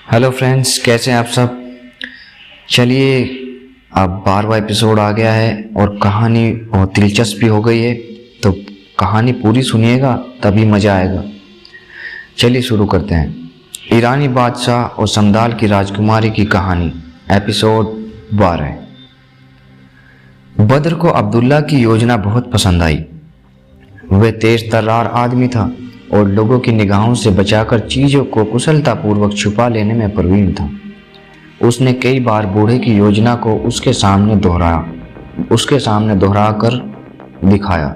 Hello friends, कैसे हैं आप सब। चलिए, अब 12वां एपिसोड आ गया है और कहानी बहुत दिलचस्प भी हो गई है, तो कहानी पूरी सुनिएगा तभी मज़ा आएगा। चलिए शुरू करते हैं। ईरानी बादशाह और समदाल की राजकुमारी की कहानी, एपिसोड 12। बद्र को अब्दुल्ला की योजना बहुत पसंद आई। वह तेज तर्रार आदमी था और लोगों की निगाहों से बचाकर चीज़ों को कुशलतापूर्वक छुपा लेने में प्रवीण था। उसने कई बार बूढ़े की योजना को उसके सामने दोहरा कर दिखाया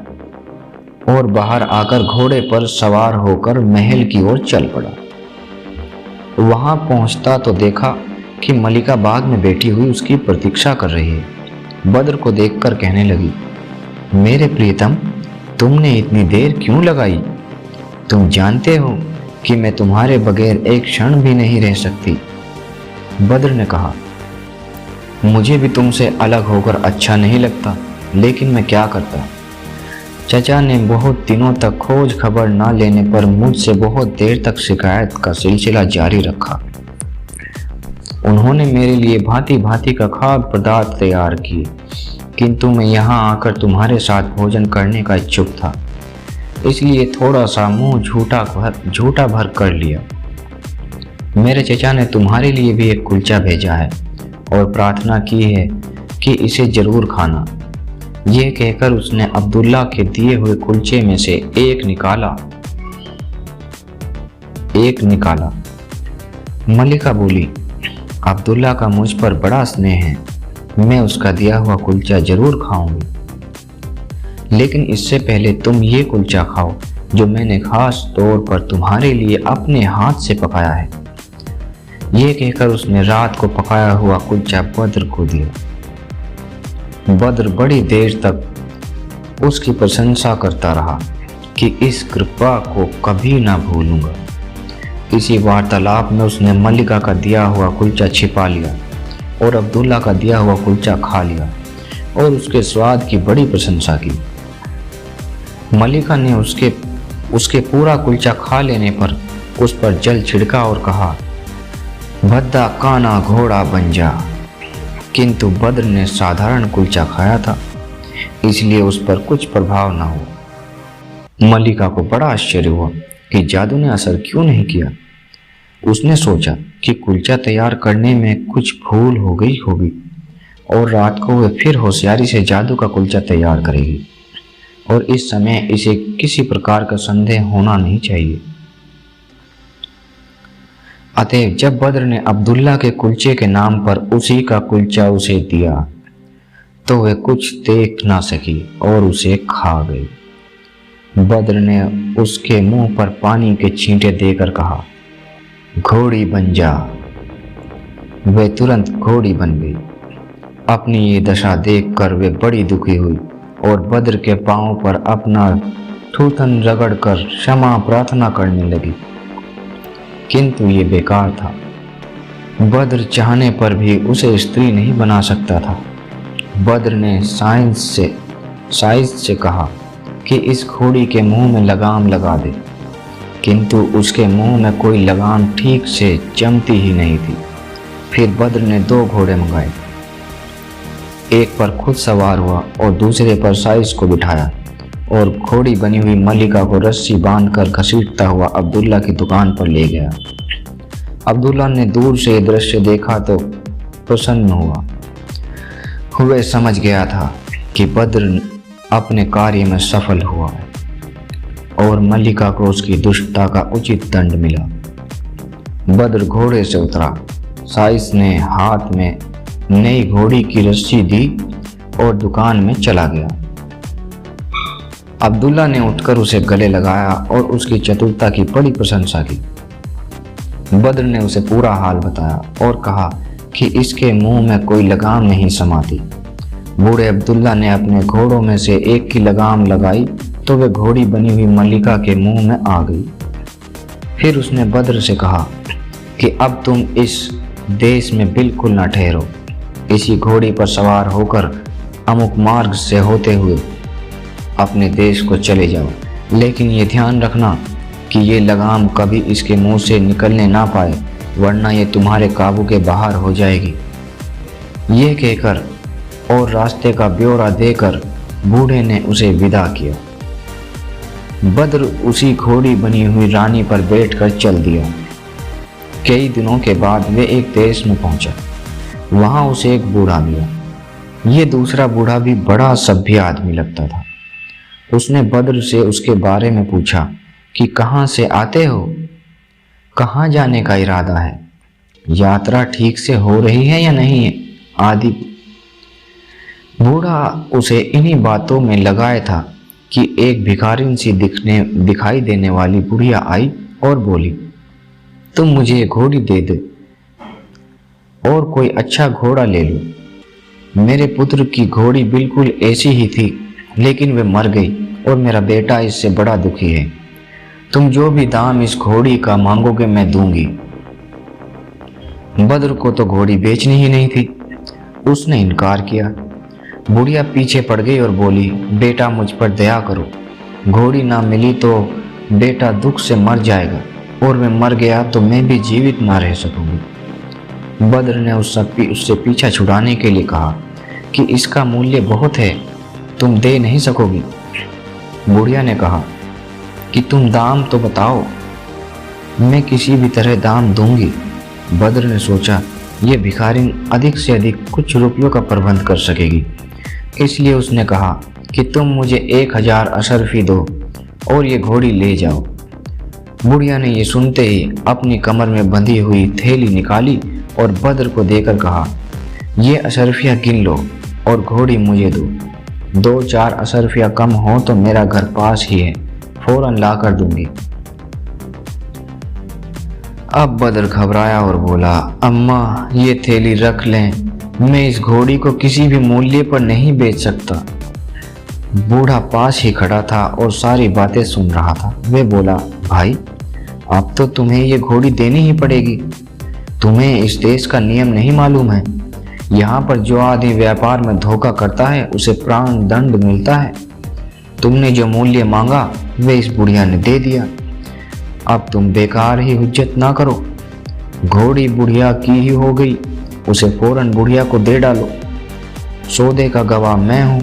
और बाहर आकर घोड़े पर सवार होकर महल की ओर चल पड़ा। वहां पहुंचता तो देखा कि मलिका बाग में बैठी हुई उसकी प्रतीक्षा कर रही है। बद्र को देखकर कहने लगी, मेरे प्रियतम, तुमने इतनी देर क्यों लगाई? तुम जानते हो कि मैं तुम्हारे बगैर एक क्षण भी नहीं रह सकती। बद्र ने कहा, मुझे भी तुमसे अलग होकर अच्छा नहीं लगता, लेकिन मैं क्या करता। चचा ने बहुत दिनों तक खोज खबर न लेने पर मुझसे बहुत देर तक शिकायत का सिलसिला जारी रखा। उन्होंने मेरे लिए भांति भांति का खाद्य पदार्थ तैयार किए, किंतु मैं यहाँ आकर तुम्हारे साथ भोजन करने का इच्छुक था, इसलिए थोड़ा सा मुंह झूठा भर कर लिया। मेरे चचा ने तुम्हारे लिए भी एक कुलचा भेजा है और प्रार्थना की है कि इसे जरूर खाना। यह कहकर उसने अब्दुल्ला के दिए हुए कुलचे में से एक निकाला। मलिका बोली, अब्दुल्ला का मुझ पर बड़ा स्नेह है, मैं उसका दिया हुआ कुलचा जरूर खाऊंगी, लेकिन इससे पहले तुम ये कुलचा खाओ जो मैंने खास तौर पर तुम्हारे लिए अपने हाथ से पकाया है। ये कहकर उसने रात को पकाया हुआ कुलचा बद्र को दिया। बद्र बड़ी देर तक उसकी प्रशंसा करता रहा कि इस कृपा को कभी ना भूलूंगा। इसी वार्तालाप में उसने मलिका का दिया हुआ कुलचा छिपा लिया और अब्दुल्ला का दिया हुआ कुलचा खा लिया और उसके स्वाद की बड़ी प्रशंसा की। मलिका ने उसके पूरा कुलचा खा लेने पर उस पर जल छिड़का और कहा, भद्दा काना घोड़ा बन जा। किंतु बद्र ने साधारण कुलचा खाया था, इसलिए उस पर कुछ प्रभाव न हुआ। मलिका को बड़ा आश्चर्य हुआ कि जादू ने असर क्यों नहीं किया। उसने सोचा कि कुलचा तैयार करने में कुछ भूल हो गई होगी और रात को वह फिर होशियारी से जादू का कुलचा तैयार करेगी और इस समय इसे किसी प्रकार का संदेह होना नहीं चाहिए। अतएव जब बद्र ने अब्दुल्ला के कुलचे के नाम पर उसी का कुलचा उसे दिया तो वह कुछ देख ना सकी और उसे खा गई। बद्र ने उसके मुंह पर पानी के छींटे देकर कहा, घोड़ी बन जा। वह तुरंत घोड़ी बन गई। अपनी ये दशा देखकर वे बड़ी दुखी हुई और बद्र के पांव पर अपना थूथन रगड़कर क्षमा प्रार्थना करने लगी, किंतु ये बेकार था। बद्र चाहने पर भी उसे स्त्री नहीं बना सकता था। बद्र ने साइज से कहा कि इस घोड़ी के मुंह में लगाम लगा दे, किंतु उसके मुंह में कोई लगाम ठीक से जमती ही नहीं थी। फिर बद्र ने 2 घोड़े मंगाए, एक पर खुद सवार हुआ और दूसरे पर साइज को बिठाया और घोड़ी बनी हुई मलिका को रस्सी बांधकर घसीटता हुआ अब्दुल्ला की दुकान पर ले गया। अब्दुल्ला ने दूर से दृश्य देखा तो प्रसन्न हुआ। वह समझ गया था कि बद्र अपने कार्य में सफल हुआ है और मलिका को उसकी दुष्टता का उचित दंड मिला। बद्र घोड़े से उतरा। साइस ने हाथ में नई घोड़ी की रस्सी दी और दुकान में चला गया। अब्दुल्ला ने उठकर उसे गले लगाया और उसकी चतुरता की बड़ी प्रशंसा की। बद्र ने उसे पूरा हाल बताया और कहा कि इसके मुंह में कोई लगाम नहीं समाती। बूढ़े अब्दुल्ला ने अपने घोड़ों में से एक की लगाम लगाई तो वह घोड़ी बनी हुई मलिका के मुंह में आ गई। फिर उसने बद्र से कहा कि अब तुम इस देश में बिल्कुल न ठहरो, इसी घोड़ी पर सवार होकर अमुक मार्ग से होते हुए अपने देश को चले जाओ, लेकिन ये ध्यान रखना कि ये लगाम कभी इसके मुंह से निकलने ना पाए वरना ये तुम्हारे काबू के बाहर हो जाएगी। ये कहकर और रास्ते का ब्यौरा देकर बूढ़े ने उसे विदा किया। बद्र उसी घोड़ी बनी हुई रानी पर बैठकर चल दिया। कई दिनों के बाद वे एक देश में पहुंचा। वहां उसे एक बूढ़ा मिला। ये दूसरा बूढ़ा भी बड़ा सभ्य आदमी लगता था। उसने बद्र से उसके बारे में पूछा कि कहाँ से आते हो, कहाँ जाने का इरादा है, यात्रा ठीक से हो रही है या नहीं है आदि। बूढ़ा उसे इन्हीं बातों में लगाए था कि एक भिखारिन सी दिखाई देने वाली बुढ़िया आई और बोली, तुम मुझे घोड़ी दे दो और कोई अच्छा घोड़ा ले लो। मेरे पुत्र की घोड़ी बिल्कुल ऐसी ही थी, लेकिन वे मर गई और मेरा बेटा इससे बड़ा दुखी है। तुम जो भी दाम इस घोड़ी का मांगोगे मैं दूंगी। बद्र को तो घोड़ी बेचनी ही नहीं थी। उसने इनकार किया। बुढ़िया पीछे पड़ गई और बोली, बेटा मुझ पर दया करो, घोड़ी ना मिली तो बेटा दुख से मर जाएगा और मैं मर गया तो मैं भी जीवित ना रह सकूंगी। बद्र ने उससे पीछा छुड़ाने के लिए कहा कि इसका मूल्य बहुत है, तुम दे नहीं सकोगी। बुढ़िया ने कहा कि तुम दाम तो बताओ, मैं किसी भी तरह दाम दूंगी। बद्र ने सोचा ये भिखारिन अधिक से अधिक कुछ रुपयों का प्रबंध कर सकेगी, इसलिए उसने कहा कि तुम मुझे 1000 अशरफी दो और ये घोड़ी ले जाओ। बुढ़िया ने ये सुनते ही अपनी कमर में बंधी हुई थैली निकाली और बद्र को देकर कहा, ये अशरफिया गिन लो और घोड़ी मुझे दो। 2-4 अशरफिया कम हो तो मेरा घर पास ही है, फौरन ला कर दूंगी। अब बद्र घबराया और बोला, अम्मा ये थैली रख लें, मैं इस घोड़ी को किसी भी मूल्य पर नहीं बेच सकता। बूढ़ा पास ही खड़ा था और सारी बातें सुन रहा था। वे बोला, भाई अब तो तुम्हें ये घोड़ी देनी ही पड़ेगी। तुम्हें इस देश का नियम नहीं मालूम है। यहाँ पर जो आदमी व्यापार में धोखा करता है उसे प्राण दंड मिलता है। तुमने जो मूल्य मांगा वे इस बुढ़िया ने दे दिया। अब तुम बेकार ही हुज्जत ना करो, घोड़ी बुढ़िया की ही हो गई, उसे फौरन बुढ़िया को दे डालो। सौदे का गवाह मैं हूँ।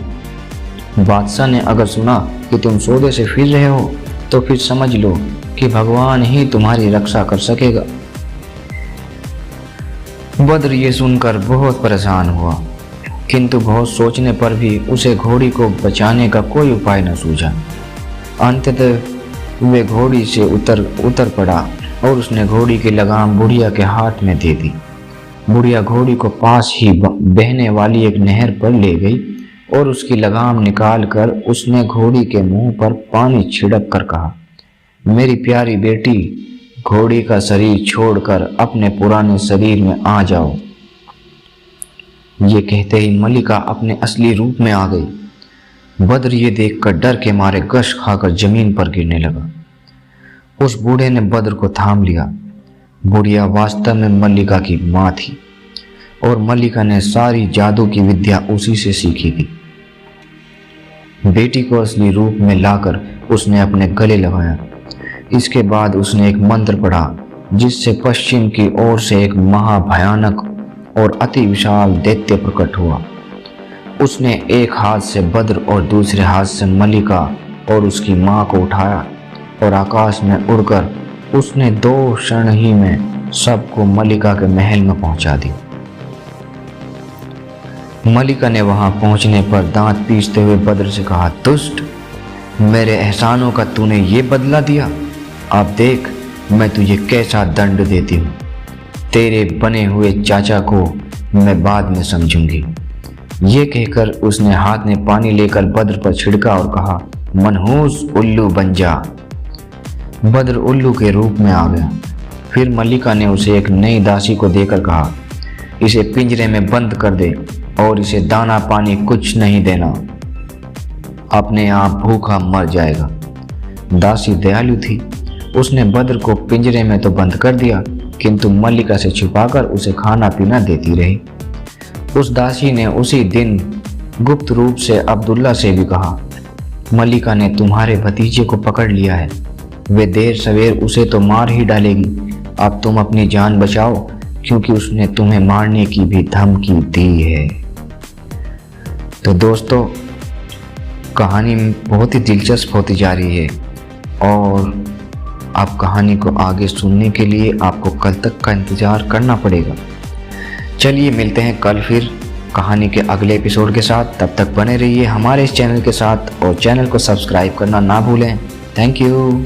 बादशाह ने अगर सुना कि तुम सौदे से फिर रहे हो तो फिर समझ लो कि भगवान ही तुम्हारी रक्षा कर सकेगा। बद्र ये सुनकर बहुत परेशान हुआ, किंतु बहुत सोचने पर भी उसे घोड़ी को बचाने का कोई उपाय न सूझा। अंततः वे घोड़ी से उतर पड़ा और उसने घोड़ी की लगाम बुढ़िया के हाथ में दे दी। बुढ़िया घोड़ी को पास ही बहने वाली एक नहर पर ले गई और उसकी लगाम निकाल कर उसने घोड़ी के मुंह पर पानी छिड़क कर कहा, मेरी प्यारी बेटी, घोड़ी का शरीर छोड़कर अपने पुराने शरीर में आ जाओ। ये कहते ही मलिका अपने असली रूप में आ गई। बद्र ये देखकर डर के मारे गश खाकर जमीन पर गिरने लगा। उस बूढ़े ने बद्र को थाम लिया। बुढ़िया वास्तव में मल्लिका की माँ थी और मल्लिका ने सारी जादू की विद्या उसी से सीखी थी। बेटी को असली रूप में लाकर उसने अपने गले लगाया। इसके बाद उसने एक मंत्र पढ़ा जिससे पश्चिम की ओर से एक महाभयानक और अति विशाल दैत्य प्रकट हुआ। उसने एक हाथ से बद्र और दूसरे हाथ से मल्लिका और उसकी माँ को उठाया और आकाश में उड़कर उसने 2 क्षण ही में सबको मल्लिका के महल में पहुंचा दिया। मल्लिका ने वहां पहुंचने पर दांत पीसते हुए बद्र से कहा, दुष्ट, मेरे एहसानों का तूने ये बदला दिया। अब देख मैं तुझे कैसा दंड देती हूँ। तेरे बने हुए चाचा को मैं बाद में समझूंगी। ये कहकर उसने हाथ में पानी लेकर बद्र पर छिड़का और कहा, मनहूस उल्लू बन जा। बद्र उल्लू के रूप में आ गया। फिर मल्लिका ने उसे एक नई दासी को देकर कहा, इसे पिंजरे में बंद कर दे और इसे दाना पानी कुछ नहीं देना, अपने आप भूखा मर जाएगा। दासी दयालु थी। उसने बद्र को पिंजरे में तो बंद कर दिया, किंतु मल्लिका से छुपाकर उसे खाना पीना देती रही। उस दासी ने उसी दिन गुप्त रूप से अब्दुल्ला से भी कहा, मल्लिका ने तुम्हारे भतीजे को पकड़ लिया है। वे देर सवेर उसे तो मार ही डालेगी, अब तुम अपनी जान बचाओ, क्योंकि उसने तुम्हें मारने की भी धमकी दी है। तो दोस्तों, कहानी बहुत ही दिलचस्प होती जा रही है और आप कहानी को आगे सुनने के लिए आपको कल तक का इंतज़ार करना पड़ेगा। चलिए मिलते हैं कल फिर कहानी के अगले एपिसोड के साथ। तब तक बने रहिए हमारे इस चैनल के साथ और चैनल को सब्सक्राइब करना ना भूलें। Thank you.